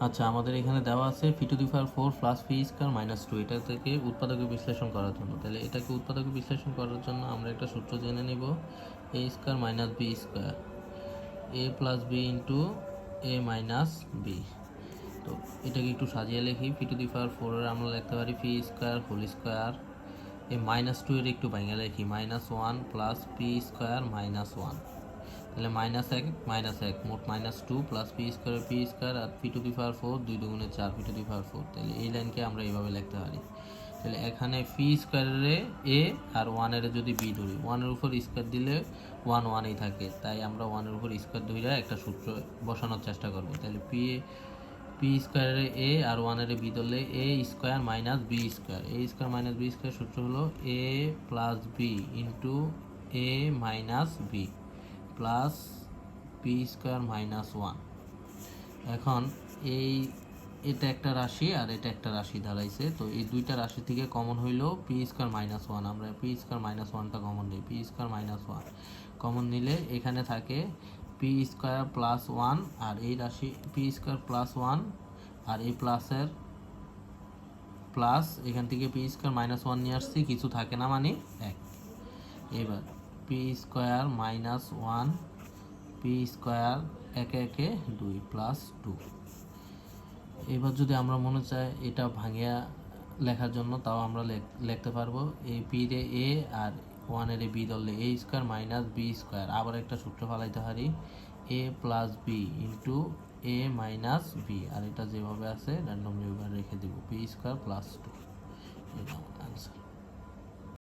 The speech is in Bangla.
আচ্ছা, আমাদের এখানে দেওয়া আছে P to the power 4 plus P square minus 2, এটা থেকে উৎপাদকে বিশ্লেষণ করার জন্য। তাহলে এটাকে উৎপাদকে বিশ্লেষণ করার জন্য আমরা একটা সূত্র জেনে নিব, এ square minus B square, A plus B into A minus B. তো এটাকে একটু সাজিয়ে লিখি, পি টু দি পাওয়ার 4 এর আমরা লিখতে পারি পি স্কয়ার হোল স্কয়ার, এই মাইনাস 2 এর একটু ভাঙা লিখি, minus 1 plus P square minus 1। তাহলে মাইনাস এক মোট মাইনাস 2 প্লাস পি স্কয়ার আর পি টু দি পাওয়ার 4 2 দুগুণে 4 পি টু দি পাওয়ার 4। তাহলে এই লাইনকে আমরা এইভাবে লিখতে পারি। তাহলে এখানে পি স্কয়ারে এ আর 1 এর যদি বি ধরি, 1 এর উপর স্কয়ার দিলে 1 1ই থাকে, তাই আমরা 1 এর উপর স্কয়ার ধরে একটা সূত্র বসানোর চেষ্টা করব। তাহলে পি স্কয়ারে এ আর 1 এর বি ধরলে A square minus B square, A square minus B square সূত্র হলো A plus B into A minus B plus P square minus 1। এখন এটা একটা রাশি আর এটা একটা রাশি দাঁড়াইছে, তো এই দুইটা রাশি থেকে কমন হইল পি স্কয়ার মাইনাস 1। আমরা পি স্কয়ার মাইনাস 1টা কমন নিই, পি স্কয়ার মাইনাস 1 কমন নিলে এখানে থাকে পি স্কয়ার প্লাস 1, আর এই রাশি পি স্কয়ার প্লাস 1 আর এই প্লাসের প্লাস, এখান থেকে পি স্কয়ার মাইনাস 1 নিয়ে আসছি, কিছু থাকে না মানে 1। এবার P square minus 1 P square একে একে 2 প্লাস 2। এবার যদি আমরা মনে চাই এটা ভাঙিয়া লেখার জন্য, তাও আমরা লিখতে পারবো, এ পি রে এ আর 1 এর বি ধরলে A square minus B square. আবার একটা সূত্র ফেলাইতে পারি, এ plus B into A minus B, আর এটা যেভাবে আছে র্যান্ডমলি রেখে দেবো, বি স্কয়ার প্লাস 2।